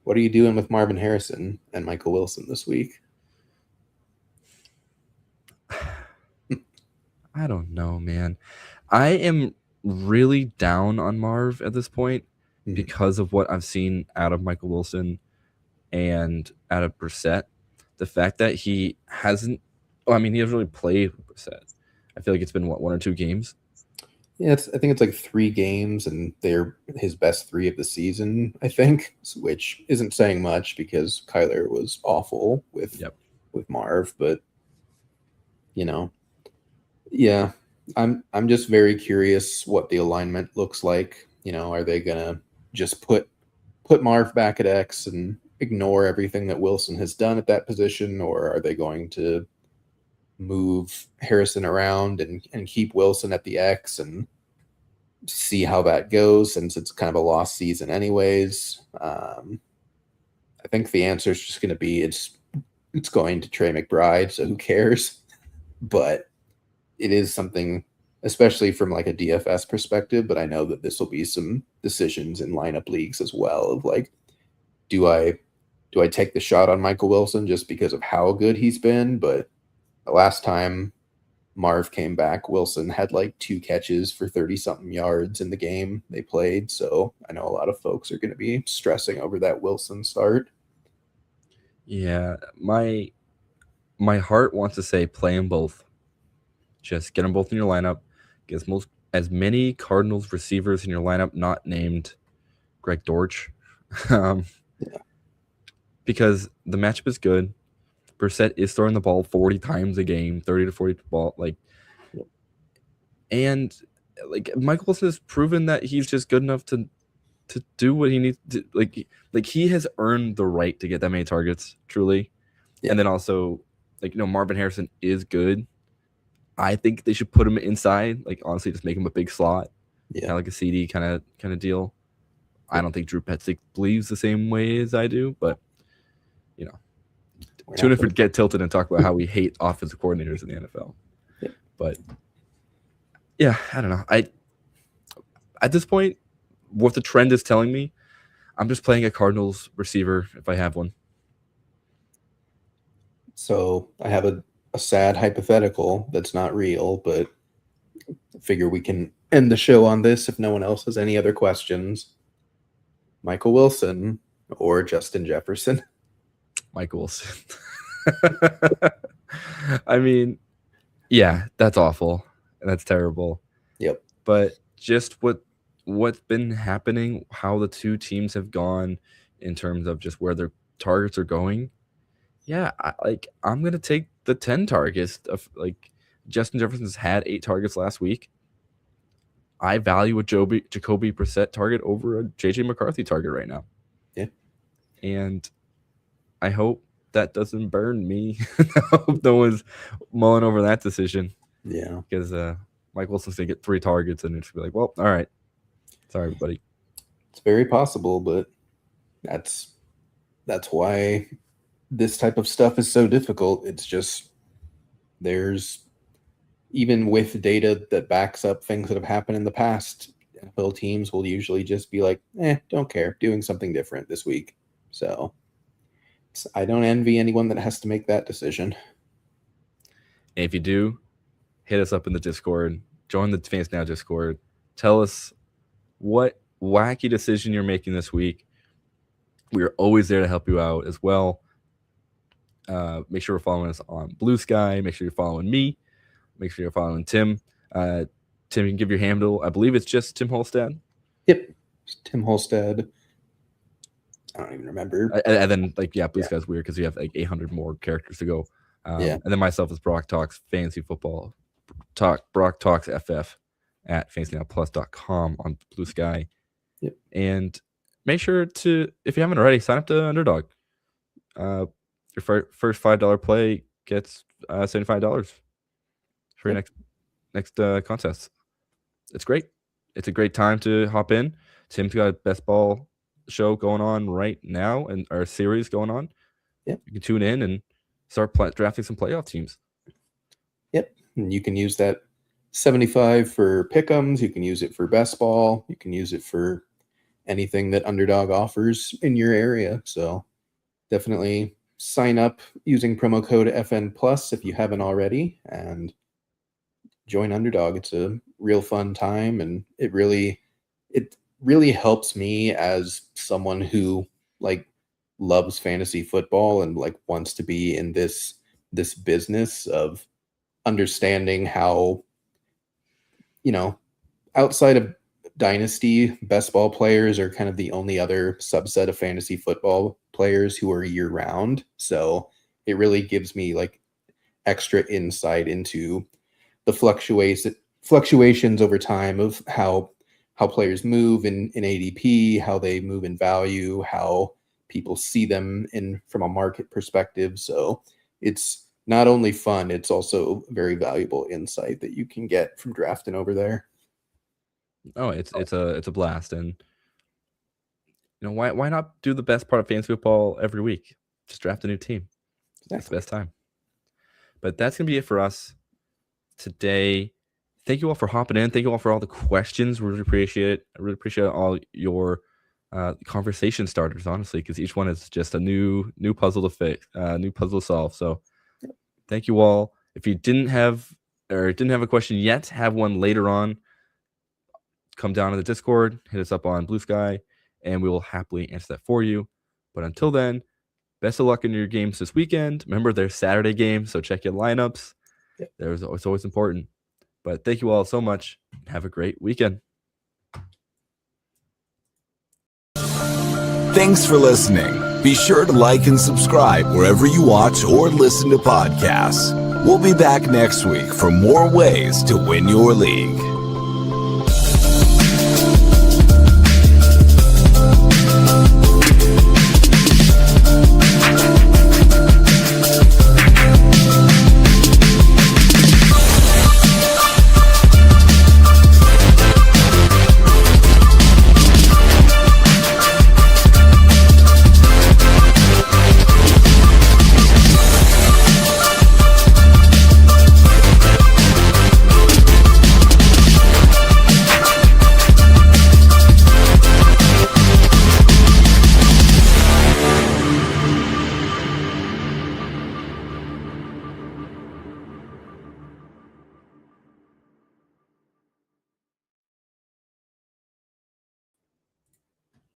What are you doing with Marvin Harrison and Michael Wilson this week? I don't know, man. I am really down on Marv at this point because of what I've seen out of Michael Wilson and out of Brissett. The fact that he hasn't, I mean, he hasn't really played with Brissett. I feel like it's been, what, 1 or 2 games? Yeah, I think it's like 3 games, and they're his best 3 of the season, I think, which isn't saying much because Kyler was awful with Marv, but you know, yeah, I'm just very curious what the alignment looks like. You know, are they gonna just put Marv back at X and ignore everything that Wilson has done at that position, or are they going to move Harrison around and keep Wilson at the X and see how that goes since it's kind of a lost season anyways? I think the answer is just going to be it's going to Trey McBride, so who cares? But it is something, especially from like a DFS perspective, but I know that this will be some decisions in lineup leagues as well of like, do I take the shot on Michael Wilson just because of how good he's been? But the last time Marv came back, Wilson had like 2 catches for 30 something yards in the game they played. So I know a lot of folks are going to be stressing over that Wilson start. Yeah, my heart wants to say play them both. Just get them both in your lineup. Get as many Cardinals receivers in your lineup not named Greg Dortch, um, Yeah. because the matchup is good. Brissett is throwing the ball 40 times a game, 30 to 40 ball Yep. and Michael Wilson has proven that he's just good enough to do what he needs to, like he has earned the right to get that many targets, truly. Yeah. And then also, Marvin Harrison is good. I think they should put him inside, honestly, just make him a big slot, Yeah. kind of like a CD kind of deal. I don't think Drew Petzing believes the same way as I do, but you know, We're tune not in for gonna- Get Tilted and talk about how we hate offensive coordinators in the NFL. Yeah. But yeah, I don't know. At this point, what the trend is telling me, I'm just playing a Cardinals receiver if I have one. So I have a sad hypothetical that's not real, but I figure we can end the show on this if no one else has any other questions. Michael Wilson or Justin Jefferson? Michael Wilson. I mean, yeah, that's awful. That's terrible. Yep. But just what's been happening, how the two teams have gone in terms of just where their targets are going. Yeah, I'm gonna take the 10 targets of Justin Jefferson's had 8 targets last week. I value a Jacoby Brissett target over a JJ McCarthy target right now. Yeah. And I hope that doesn't burn me. I hope no one's mulling over that decision. Yeah. Because Mike Wilson's gonna get 3 targets and it's gonna be like, well, all right. Sorry, everybody. It's very possible, but that's why this type of stuff is so difficult. It's just there's even with data that backs up things that have happened in the past, NFL teams will usually just be like, don't care, doing something different this week. So I don't envy anyone that has to make that decision. And if you do, hit us up in the Discord. Join the Fans Now Discord. Tell us what wacky decision you're making this week. We are always there to help you out as well. Make sure you're following us on Blue Sky. Make sure you're following me. Make sure you're following Tim. Tim, you can give your handle. I believe it's just Tim Holstad. Yep. Tim Holstead. I don't even remember. And then, Blue Sky's weird because you have 800 more characters to go. Yeah. And then myself is Brock Talks Fantasy Football. Brock Talks FF at fantasynowplus.com on Blue Sky. Yep. And make sure to, if you haven't already, sign up to Underdog. Your first $5 play gets $75 for your next contest. It's great. It's a great time to hop in. Tim's got a best ball show going on right now and our series going on. Yep. You can tune in and start drafting some playoff teams. Yep. And you can use that 75 for pick'ems. You can use it for best ball. You can use it for anything that Underdog offers in your area. So definitely sign up using promo code FN Plus if you haven't already, and join Underdog. It's a real fun time, and it really helps me as someone who loves fantasy football and wants to be in this business of understanding how, outside of dynasty, best ball players are kind of the only other subset of fantasy football players who are year round. So it really gives me extra insight into the fluctuations over time of how players move in ADP, how they move in value, how people see them from a market perspective. So it's not only fun, it's also very valuable insight that you can get from drafting over there. Oh, it's a blast. And why not do the best part of fantasy football every week? Just draft a new team. Exactly. That's the best time. But that's gonna be it for us today. Thank you all for hopping in. Thank you all for all the questions. We really appreciate it. I really appreciate all your conversation starters, honestly, because each one is just a new puzzle to fix, new puzzle to solve. So thank you all. If you didn't have a question yet, have one later on. Come down to the Discord, hit us up on Blue Sky, and we will happily answer that for you. But until then, best of luck in your games this weekend. Remember, there's Saturday games, so check your lineups. Yep. It's always important. But thank you all so much. Have a great weekend. Thanks for listening. Be sure to like and subscribe wherever you watch or listen to podcasts. We'll be back next week for more ways to win your league.